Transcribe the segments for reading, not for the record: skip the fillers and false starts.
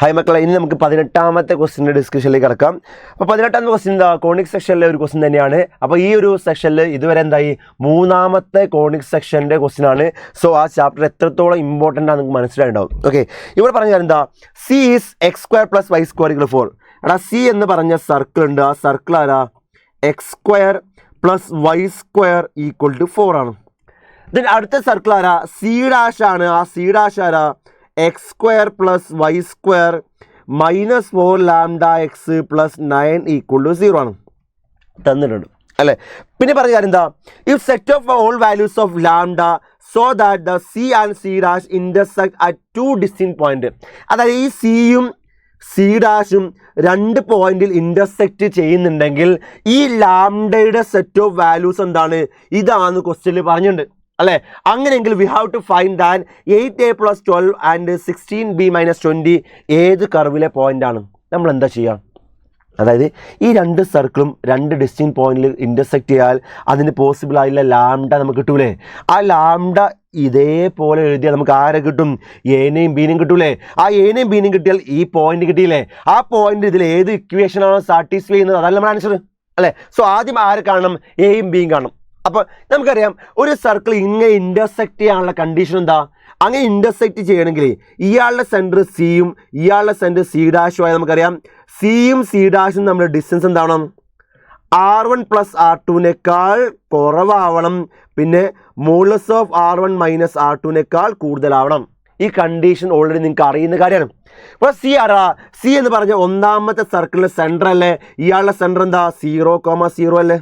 Hi മക്കളെ, ഇനി നമുക്ക് 18ാമത്തെ ക്വസ്റ്റിൻ്റെ ഡിസ്കഷനിലേക്ക് കിടക്കാം. അപ്പോൾ 18ാമത്തെ ക്വസ്റ്റ്യൻ എന്താ, കോണിക് സെക്ഷനിലെ ഒരു ക്വസ്റ്റ്യൻ തന്നെയാണ്. അപ്പോൾ ഈ ഒരു സെക്ഷനിൽ ഇതുവരെ എന്തായി 3ാമത്തെ കോണിക് സെക്ഷൻ്റെ ക്വസ്റ്റ്യൻ ആണ്. സോ ആ ചാപ്റ്റർ എത്രത്തോളം ഇമ്പോർട്ടൻ്റ് ആണ് നിങ്ങൾക്ക് മനസ്സിലായിട്ടുണ്ടാവും. ഓക്കെ, ഇവിടെ പറഞ്ഞാൽ എന്താ, സി ഈസ് x² + y² = 4. എടാ സി എന്ന് പറഞ്ഞ സർക്കിൾ ഉണ്ട്. ആ സർക്കിൾ ആരാ, x² + y² = 4 ആണ്. ദെൻ അടുത്ത സർക്കിൾ ആരാ, സി ഡാഷ് ആണ്. ആ സി ഡാഷ് ആരാ, x² + y² - 4 λx + 9 = 0 ആണ് തന്നിട്ടുണ്ട് അല്ലേ. പിന്നെ പറഞ്ഞ കാര്യം എന്താ, if set of all values of lambda so that the C and C dash intersect at 2 distinct point. അതായത് ഈ സിയും സി ഡാഷും 2 പോയിന്റിൽ ഇന്റർസെക്റ്റ് ചെയ്യുന്നുണ്ടെങ്കിൽ ഈ ലാംഡയുടെ സെറ്റ് ഓഫ് വാല്യൂസ് എന്താണ്, ഇതാണ് ക്വസ്റ്റ്യനിൽ പറഞ്ഞിട്ടുണ്ട് അല്ലേ. അങ്ങനെയെങ്കിൽ we have to find that 8a + 12 and 16b - 20 ഏത് കർവിലെ പോയിൻ്റാണ്. നമ്മൾ എന്താ ചെയ്യുക, അതായത് ഈ 2 സർക്കിളും 2 ഡിസ്റ്റിങ്ക്ട് പോയിന്റിൽ ഇൻ്റർസെക്റ്റ് ചെയ്താൽ അതിന് പോസിബിൾ ആയിട്ടുള്ള ലാംഡ നമുക്ക് കിട്ടൂലേ. ആ ലാംഡ ഇതേപോലെ എഴുതിയാൽ നമുക്ക് ആരെ കിട്ടും, എനെയും ബീനെയും കിട്ടൂലേ. ആ എനെയും ബീനെയും കിട്ടിയാൽ ഈ പോയിന്റ് കിട്ടിയില്ലേ. ആ പോയിന്റ് ഇതിൽ ഏത് ഇക്വേഷനാണോ സാറ്റിസ്ഫൈ ചെയ്യുന്നത് അതല്ല നമ്മുടെ ആൻസർ അല്ലേ. സോ ആദ്യം ആരെ കാണണം, എയും ബിയും കാണണം. അപ്പോൾ നമുക്കറിയാം ഒരു സർക്കിൾ ഇങ്ങനെ ഇൻ്റർസെക്റ്റ് ചെയ്യാനുള്ള കണ്ടീഷൻ എന്താ, അങ്ങനെ ഇൻ്റർസെക്റ്റ് ചെയ്യണമെങ്കിൽ ഇയാളുടെ സെൻറ്റർ സിയും ഇയാളുടെ സെൻറ്റർ സി ഡാഷും ആയി നമുക്കറിയാം. സിയും സി ഡാഷും നമ്മുടെ ഡിസ്റ്റൻസ് എന്താവണം, R1 + R2 കുറവാവണം. പിന്നെ മോഡുലസ് ഓഫ് R1 - R2 കൂടുതലാവണം. ഈ കണ്ടീഷൻ ഓൾറെഡി നിങ്ങൾക്ക് അറിയുന്ന കാര്യമാണ്. അപ്പോൾ സി ആരാ, സി എന്ന് പറഞ്ഞ 1ാമത്തെ സർക്കിളിൻ്റെ സെൻറ്റർ അല്ലേ. ഇയാളുടെ സെൻറ്റർ എന്താ 0,0 അല്ലേ.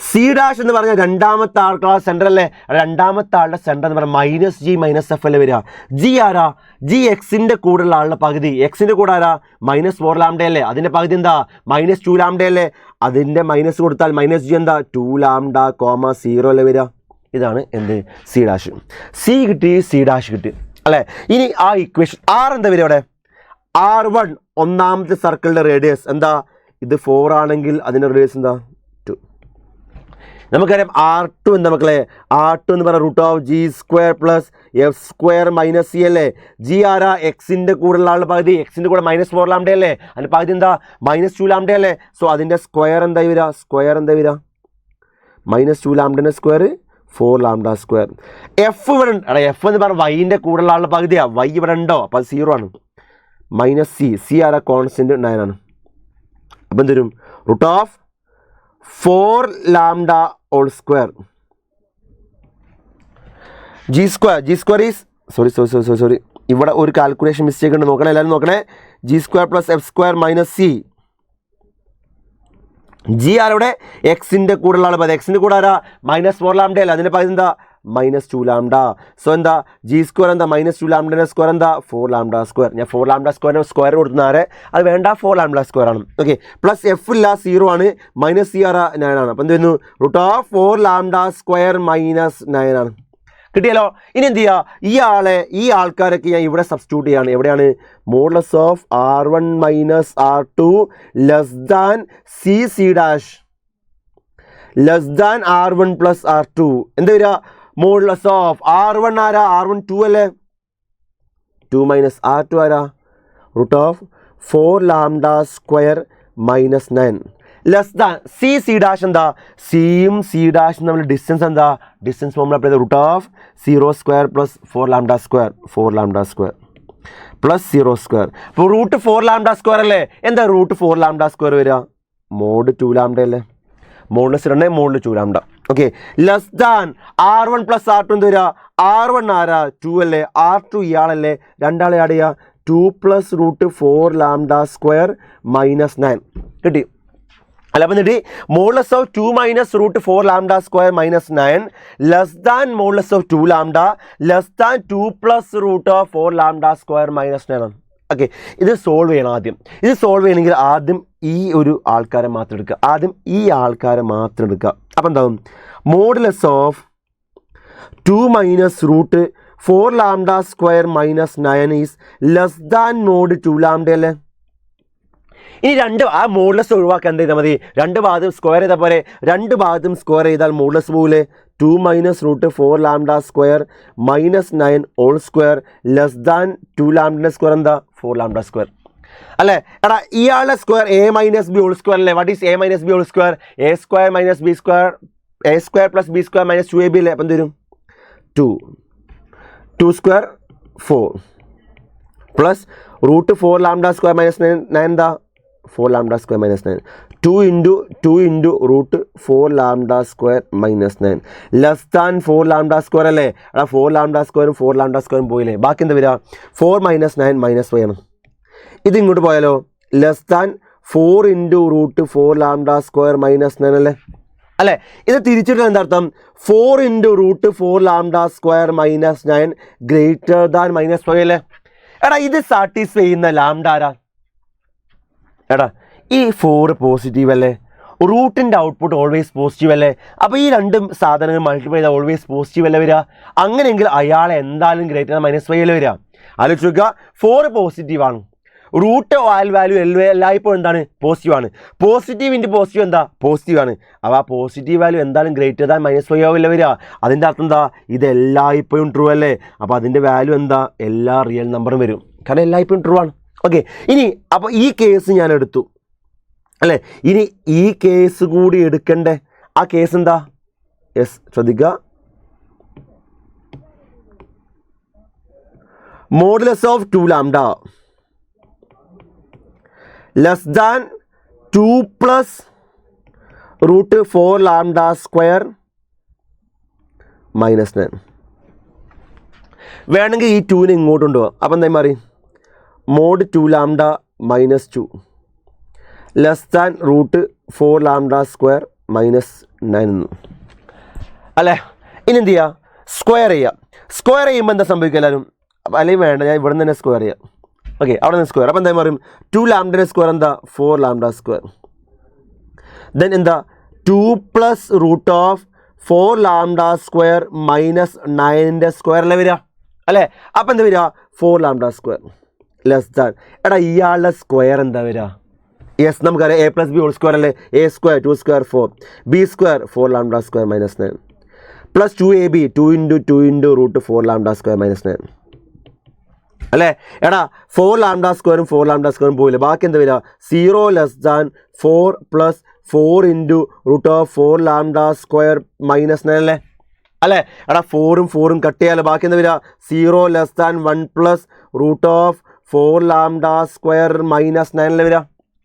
സി ഡാഷ് എന്ന് പറഞ്ഞാൽ 2ാമത്തെ ആൾക്കുള്ള സെൻറ്റർ അല്ലേ. 2ാമത്തെ ആളുടെ സെൻറ്റർ എന്ന് പറഞ്ഞാൽ -G - F അല്ലേ വരിക. ജി ആരാ, ജി എക്സിൻ്റെ കൂടെയുള്ള ആളുടെ പകുതി. എക്സിൻ്റെ കൂടെ ആരാ, -4 λ അല്ലേ. അതിൻ്റെ പകുതി എന്താ, -2 λ അല്ലേ. അതിൻ്റെ മൈനസ് കൊടുത്താൽ -G എന്താ 2 λ, 0 അല്ലേ വരിക. ഇതാണ് എന്ത്, സി ഡാഷ്. സി കിട്ടി, സി ഡാഷ് കിട്ടി അല്ലേ. ഇനി ആ ഇക്വേഷൻ ആർ എന്താ വരിക അവിടെ, R1 1ാമത്തെ സർക്കിളിൻ്റെ റേഡിയസ് എന്താ, ഇത് 4 ആണെങ്കിൽ അതിൻ്റെ റേഡിയസ് എന്താ, നമുക്കറിയാം. R2 എന്താ മക്കളെ, R2 എന്ന് പറഞ്ഞാൽ √G² + F² - C അല്ലേ. ജി ആരാ, എക്സിൻ്റെ കൂടെയുള്ള ആളുടെ പകുതി. എക്സിൻ്റെ കൂടെ -4 λ അല്ലേ. അതിൻ്റെ പകുതി എന്താ, -2 λ അല്ലേ. സോ അതിൻ്റെ സ്ക്വയർ എന്തായി വരിക, സ്ക്വയർ എന്താ വരിക, -2 λ സ്ക്വയർ 4 λ². എഫ് ഇവിടെ ഉണ്ട്. എടാ എഫ് എന്ന് പറഞ്ഞാൽ വൈൻ്റെ കൂടെയുള്ള ആളുടെ പകുതിയാണ്. വൈ ഇവിടെ ഉണ്ടോ, അപ്പോൾ അത് 0 ആണ്. -C ആരാ, കോൺസ്റ്റൻറ്റ് 9 ആണ്. അപ്പം എന്ത് വരും, √4 λ² G² ഈസ് സോറി ഇവിടെ ഒരു കാൽക്കുലേഷൻ മിസ്റ്റേക്ക് ഉണ്ട്, നോക്കണേ എല്ലാവരും നോക്കണേ. G² + F² - C. ജി ആരവിടെ, എക്സിൻ്റെ കൂടെയുള്ള ആൾ പകുതി. എക്സിൻ്റെ കൂടെ ആരാ, -4 λ അല്ല. അതിൻ്റെ പകുതി എന്താ, -2 λ. സോ എന്താ, G² എന്താ, -2 λ സ്ക്വയർ എന്താ 4 λ². ഞാൻ 4 λ² സ്ക്വയർ കൊടുത്തുന്നാരെ അത് വേണ്ട, 4 λ² ആണ്. ഓക്കെ, പ്ലസ് എഫ് ഇല്ല 0 ആണ്, -C ആരാ 9 ആണ്. അപ്പം എന്ത് വരുന്നു, √4 λ² - 9 ആണ്. കിട്ടിയല്ലോ. ഇനി എന്ത് ചെയ്യുക, ഈ ആൾക്കാരൊക്കെ ഞാൻ ഇവിടെ സബ്സ്റ്റിറ്റ്യൂട്ട് ചെയ്യാണ്. എവിടെയാണ്, modulus of R1 - R2 C dash R1 + R2 എന്താ വരിക, മോഡുലസ് ഓഫ് R1 ആരാ, R1 2 അല്ലേ. 2 - R2 ആരാ, √4 λ² - 9 C ഡാഷ് എന്താ, സിയും സി ഡാഷും നമ്മൾ ഡിസ്റ്റൻസ് എന്താ, ഡിസ്റ്റൻസ് ഫോർമുല അപ്ലൈ ചെയ്ത് √0² + 4 λ² 4 λ² + 0². അപ്പോൾ √4 λ² അല്ലേ. എന്താ √4 λ² വരിക, -2 λ അല്ലേ. മോഡുലസ് 2 -2 λ. ഓക്കെ, R1 + R2 എന്ത് വരിക, R1 ആരാ 2 അല്ലേ, R2 ഇയാളല്ലേ. രണ്ടാളെ ആഡ് ചെയ്യുക, 2 + √4 λ² - 9 കിട്ടി അല്ല. അപ്പം എന്നിട്ട് മോഡുലസ് ഓഫ് 2 - √4 λ² - 9 മോഡുലസ് ഓഫ് 2 λ 2 + √4 λ² - 9 ആണ്. ഓക്കെ, ഇത് സോൾവ് ചെയ്യണം. ആദ്യം ഇത് സോൾവ് ചെയ്യണമെങ്കിൽ ആദ്യം ഈ ഒരു ആൾക്കാരെ മാത്രം എടുക്കുക. അപ്പം എന്താവും, മോഡുലസ് ഓഫ് 2 - √4 λ² - 9 ഈസ് (mod 2 λ അല്ലേ. ഇനി ആ മോഡുലസ് ഒഴിവാക്കാൻ എന്ത് ചെയ്താൽ മതി, 2 ഭാഗത്തും സ്ക്വയർ ചെയ്താൽ പോരെ. 2 ഭാഗത്തും സ്ക്വയർ ചെയ്താൽ മോഡുലസ് പോകില്ലേ, 2 minus root 4 lambda square minus 9 whole square less than 2 lambda square എന്താ 4 lambda square അല്ലേ എടാ ഇയാളുടെ square A minus B whole square അല്ലേ what is A minus B whole square A square minus B square A square plus B square minus 2ab അല്ലേ അപ്പം തരും 2 square 4 plus root 4 lambda square minus 9 എന്താ 4 lambda square minus 9 2 into root 4 lambda square minus 9 less than 4 lambda square അല്ലേ എടാ 4 lambda സ്ക്വയറും 4 lambda സ്ക്വയറും പോയില്ലേ ബാക്കി എന്താ വരിക 4 മൈനസ് 9 മൈനസ് 5 ആണ് ഇത് ഇങ്ങോട്ട് പോയാലോ less than 4 into root 4 lambda square minus 9 അല്ലേ അല്ലേ ഇത് തിരിച്ചിട്ട് എന്താ അർത്ഥം 4 into root 4 lambda square minus 9 greater than minus 5 അല്ലേ എടാ ഇത് സാറ്റിസ്ഫൈ ചെയ്യുന്ന ലാംഡ ആരാ എടാ ഈ 4 പോസിറ്റീവ് അല്ലേ റൂട്ടിൻ്റെ ഔട്ട്പുട്ട് ഓൾവേസ് പോസിറ്റീവ് അല്ലേ അപ്പോൾ ഈ രണ്ടും സാധനങ്ങൾ മൾട്ടിപ്ലൈ ചെയ്താൽ ഓൾവേസ് പോസിറ്റീവ് അല്ലേ വരിക അങ്ങനെയെങ്കിൽ അയാളെ എന്തായാലും ഗ്രേറ്റർ ദാൻ മൈനസ് 5 അല്ലേ വരിക ആലോചിച്ച് നോക്കുക 4 പോസിറ്റീവാണ് റൂട്ട് വാല്യൂ എല്ലായ്പ്പോഴും എന്താണ് പോസിറ്റീവാണ് പോസിറ്റീവ് ഇൻറ്റു പോസിറ്റീവ് എന്താ പോസിറ്റീവാണ് അപ്പോൾ ആ പോസിറ്റീവ് വാല്യൂ എന്തായാലും ഗ്രേറ്റർ ദാൻ മൈനസ് 5 ആവില്ല വരിക അതിൻ്റെ അർത്ഥം എന്താ ഇത് എല്ലായ്പ്പോഴും ട്രൂ അല്ലേ അപ്പോൾ അതിൻ്റെ വാല്യൂ എന്താ എല്ലാ റിയൽ നമ്പറും വരും കാരണം എല്ലായ്പ്പോഴും ട്രൂ ആണ് ഓക്കെ ഇനി അപ്പോൾ ഈ കേസ് ഞാൻ എടുത്തു അല്ലേ ഇനി ഈ കേസ് കൂടി എടുക്കണ്ടേ ആ കേസ് എന്താ യെസ് ശ്രദ്ധിക്കുക modulus of 2 lambda less than 2 plus root 4 lambda square minus 9 വേണമെങ്കിൽ ഈ 2നെ ഇങ്ങോട്ട് കൊണ്ടുപോകാം അപ്പം എന്താ മാറി mod 2 lambda minus 2 less than root 4 lambda square minus 9 അല്ലേ ഇനി എന്ത് ചെയ്യുക സ്ക്വയർ ചെയ്യുമ്പോൾ എന്താ സംഭവിക്കുക എല്ലാവരും അല്ലെങ്കിൽ വേണ്ട ഞാൻ ഇവിടെ നിന്ന് തന്നെ സ്ക്വയർ ചെയ്യാം ഓക്കെ അവിടെ നിന്ന് സ്ക്വയർ അപ്പോൾ എന്താ പറയും 2 ലാംഡയുടെ സ്ക്വയർ എന്താ 4 ലാംഡ സ്ക്വയർ ദെൻ എന്താ 2 plus root of 4 lambda square minus 9ൻ്റെ സ്ക്വയർ അല്ലേ വരിക അല്ലേ അപ്പോൾ എന്താ വരിക 4 ലാംഡ സ്ക്വയർ ലെസ് ദാൻ എടാ ഇയാളുടെ സ്ക്വയർ എന്താ വരിക യെസ് നമുക്കറിയാം A plus B whole square അല്ലേ A square 2 square 4 B square 4 lambda square minus 9 plus 2ab 2 into root 4 lambda square minus 9 അല്ലേ എടാ 4 ലാംഡ സ്ക്വയറും 4 ലാംഡ സ്ക്വയറും പോയില്ല ബാക്കി എന്താ വരിക 0 less than 4 plus 4 into root of 4 lambda square minus 9 അല്ലേ എടാ 4ഉം കട്ട് ചെയ്യാലോ ബാക്കി എന്താ വരിക 0 less than 1 plus root of 4 lambda square minus 9 വരിക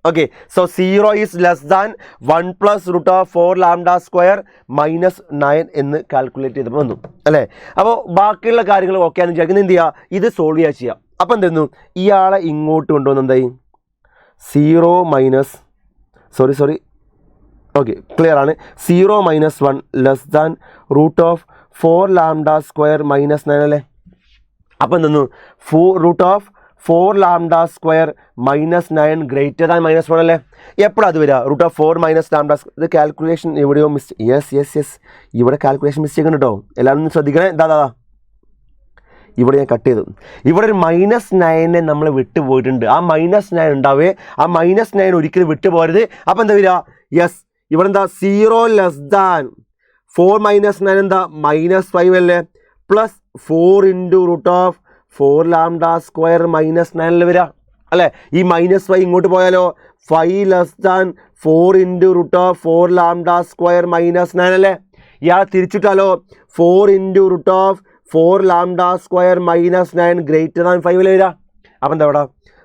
okay so 0 is less than 1 plus root of 4 lambda square minus 9 എന്ന് കാൽക്കുലേറ്റ് ചെയ്തപ്പോൾ വന്നു അല്ലേ അപ്പോൾ ബാക്കിയുള്ള കാര്യങ്ങൾ ഓക്കെ ആണെന്ന് വിചാരിക്കുന്നത് എന്ത് ചെയ്യുക ഇത് സോൾവ് ചെയ്യുക അപ്പോൾ എന്തായിരുന്നു ഇയാളെ ഇങ്ങോട്ട് കൊണ്ടുവന്ന് എന്തായി 0 മൈനസ് സോറി ഓക്കെ ക്ലിയർ ആണ് 0 minus 1 less than root of 4 lambda square minus 9 അല്ലേ അപ്പോൾ എന്തെന്നു root of 4 lambda square minus 9 greater than minus 1 അല്ലേ എപ്പോഴാണ് അത് വരിക റൂട്ട് ഓഫ് 4 മൈനസ് ലാംഡ ഇത് കാൽക്കുലേഷൻ എവിടെയോ യെസ് ഇവിടെ കാൽക്കുലേഷൻ മിസ്റ്റേക്ക് ഉണ്ട് കേട്ടോ എല്ലാവരും ശ്രദ്ധിക്കണേ ദാ ഇവിടെ ഞാൻ കട്ട് ചെയ്തു ഇവിടെ ഒരു മൈനസ് 9 നമ്മൾ വിട്ടുപോയിട്ടുണ്ട് ആ മൈനസ് 9 ഉണ്ടാവേ ആ മൈനസ് 9 ഒരിക്കലും വിട്ടുപോകരുത് അപ്പോൾ എന്താ വരിക യെസ് ഇവിടെ എന്താ 0 ലെസ് ദാൻ 4 മൈനസ് 9 എന്താ മൈനസ് 5 അല്ലേ plus 4 into root of 4 lambda square minus 9 വരിക അല്ലേ ഈ മൈനസ് 5 ഇങ്ങോട്ട് പോയാലോ 5 less than 4 into root of 4 lambda square minus 9 അല്ലേ ഇയാൾ തിരിച്ചിട്ടാലോ 4 into root of 4 lambda square minus 9 greater than 5 വരിക അപ്പം എന്താ ഇവിടെ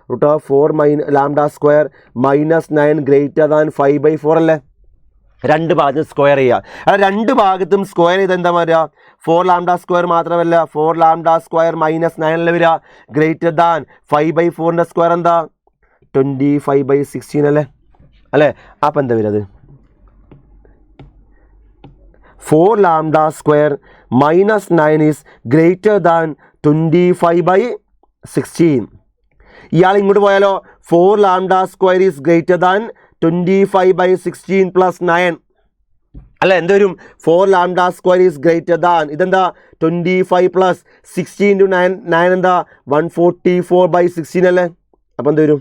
root of 4 lambda square minus 9 greater than 5/4 അല്ലേ രണ്ട് ഭാഗത്തും സ്ക്വയർ ചെയ്യുക രണ്ട് ഭാഗത്തും സ്ക്വയർ ചെയ്ത് എന്താ പറയുക 4 ലാംഡ സ്ക്വയർ മാത്രമല്ല 4 ലാംഡ സ്ക്വയർ മൈനസ് 9 വരിക ഗ്രേറ്റർ ദാൻ 5/4ൻ്റെ സ്ക്വയർ എന്താ 25/16 അല്ലേ അപ്പം എന്താ വരിക അത് 4 lambda square minus 9 is greater than 25/16 ഇയാൾ ഇങ്ങോട്ട് പോയാലോ 4 lambda square is greater than 25/16 plus 9 അല്ല എന്ത് വരും 4 lambda square is greater than ഇതെന്താ 25 പ്ലസ് 16 ഇൻറ്റു 9 എന്താ 144/16 അല്ലേ അപ്പം എന്ത് വരും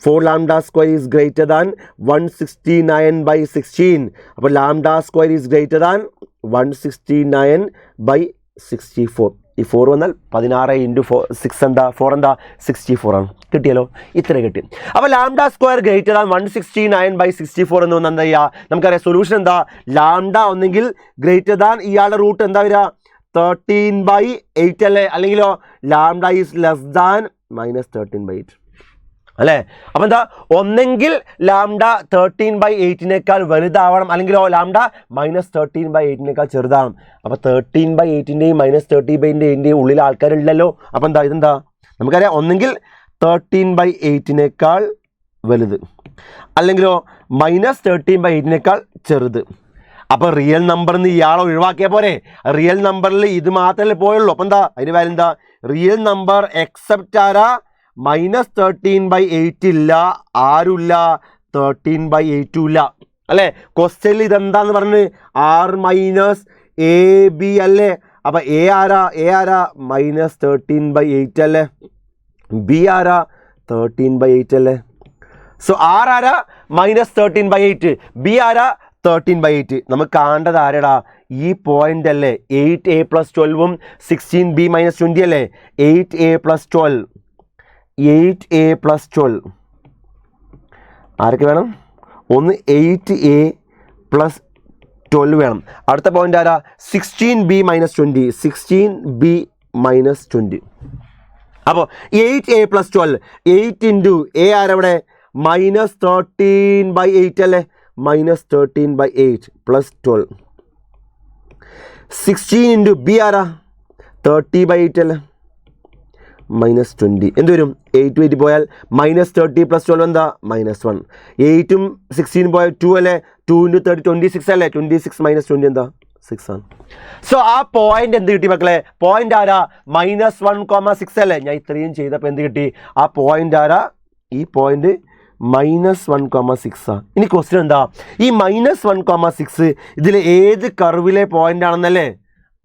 4 lambda square is greater than 169/16 അപ്പോൾ lambda square is greater than 169/64. ഈ 4 വന്നാൽ 16 × 6 എന്താ 4 എന്താ 64 ആണ്. കിട്ടിയല്ലോ, ഇത്ര കിട്ടി. അപ്പോൾ ലാംഡ സ്ക്വയർ ഗ്രേറ്റർ ദാൻ 169/64 എന്ന് വന്നാൽ എന്താ ചെയ്യുക? നമുക്കറിയാം സൊല്യൂഷൻ എന്താ? ലാംഡ ഒന്നെങ്കിൽ ഗ്രേറ്റർ ദാൻ ഇയാളുടെ റൂട്ട് എന്താ വരിക? 13/8 അല്ലേ? അല്ലെങ്കിലോ ലാംഡ ഈസ് ലെസ് ദാൻ -13/8 അല്ലേ? അപ്പം എന്താ? ഒന്നെങ്കിൽ ലാംഡ 13/8 വലുതാവണം, അല്ലെങ്കിലോ ലാംഡ -13/8 ചെറുതാവണം. അപ്പോൾ 13/8 -30/8 ഉള്ളിൽ ആൾക്കാരുണ്ടല്ലോ. അപ്പം എന്താ ഇതെന്താ? നമുക്കറിയാം ഒന്നെങ്കിൽ 13/8 വലുത്, അല്ലെങ്കിലോ -13/8 ചെറുത്. അപ്പോൾ റിയൽ നമ്പറിൽ നിന്ന് ഇയാളെ ഒഴിവാക്കിയാൽ പോരെ? റിയൽ നമ്പറിൽ ഇത് മാത്രമല്ലേ പോയുള്ളൂ. അപ്പം എന്താ അതിന് വാല്യൂ എന്താ? റിയൽ നമ്പർ എക്സെപ്റ്റ് ആരാ? -13/8 ഇല്ല, ആരുമില്ല, 13/8 ഇല്ല അല്ലേ? ക്വസ്റ്റ്യനിൽ ഇതെന്താന്ന് പറഞ്ഞ് R-AB അല്ലേ? അപ്പം എ ആരാ? -13/8 അല്ലേ? ബി ആരാ? 13/8 അല്ലേ? സോ ആർ ആരാ? -13/8, ബി ആരാ? 13/8. നമുക്ക് കാണേണ്ടത് ആരടാ? ഈ പോയിന്റ് അല്ലേ? 8a + 12 16b - 20 അല്ലേ? 8a + 12 ആരൊക്കെ വേണം? ഒന്ന് 8a + 12 വേണം. അടുത്ത പോയിന്റ് ആരാ? 16b - 20 16b - 20. അപ്പോൾ 8a + 12 8 × a ആരവിടെ? -13/8 അല്ലേ? -13/8 + 12. 16 × b ആരാ? 30/8 അല്ലേ? -20. എന്ത് വരും? 8 8 പോയാൽ -30 + 12 എന്താ? -1. 8ഉം 16 പോയാൽ 2 അല്ലേ? 2 × 30 26 അല്ലേ? 26 - 20 എന്താ? 6 ആണ്. സോ ആ പോയിന്റ് എന്ത് കിട്ടി മക്കളെ? പോയിന്റ് ആരാ? -1,6 അല്ലേ? ഞാൻ ഇത്രയും ചെയ്തപ്പോൾ എന്ത് കിട്ടി? ആ പോയിന്റ് ആരാ? ഈ പോയിന്റ് -1,6 ആ. ഇനി ക്വസ്റ്റ്യൻ എന്താ? ഈ -1,6 ഇതിൽ ഏത് കർവിലെ പോയിന്റ് ആണെന്നല്ലേ?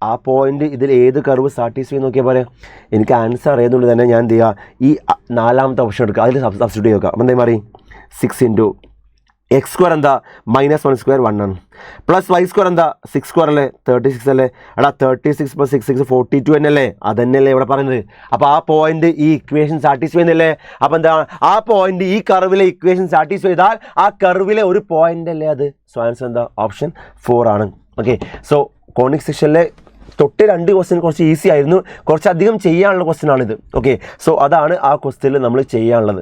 ആ പോയിന്റ് ഇതിൽ ഏത് കർവ് സാറ്റിസ്ഫൈ നോക്കിയാൽ പോലെ? എനിക്ക് ആൻസർ അറിയുന്നതുകൊണ്ട് തന്നെ ഞാൻ എന്ത് ചെയ്യുക? ഈ 4ാമത്തെ ഓപ്ഷൻ എടുക്കുക, അതിൽ സബ്സ്റ്റിറ്റ്യൂട്ട് ചെയ്യുക. അപ്പം എന്താ മാറി? 6 × x² എന്താ? -1² 1 ആണ്. +y² എന്താ? 6² അല്ലേ? 36 അല്ലേ? എടാ 36 + 6 6 42 തന്നെയല്ലേ? അതന്നെയല്ലേ ഇവിടെ പറയുന്നത്. അപ്പോൾ ആ പോയിന്റ് ഈ ഇക്വേഷൻ സാറ്റിസ്ഫൈ ചെയ്യുന്നല്ലേ? അപ്പോൾ എന്താ? ആ പോയിന്റ് ഈ കർവിലെ ഇക്വേഷൻ സാറ്റിസ്ഫൈ ചെയ്താൽ ആ കർവിലെ ഒരു പോയിന്റ് അല്ലേ അത്? സോ ആൻസർ എന്താ? ഓപ്ഷൻ 4 ആണ്. ഓക്കെ, സോ കോണിക് സെക്ഷനിലെ തൊട്ട് 2 ക്വസ്റ്റ്യൻ കുറച്ച് ഈസി ആയിരുന്നു, കുറച്ചധികം ചെയ്യാനുള്ള ക്വസ്റ്റ്യൻ ആണിത്. ഓക്കെ, സോ അതാണ് ആ ക്വസ്റ്റ്യനിൽ നമ്മൾ ചെയ്യാനുള്ളത്.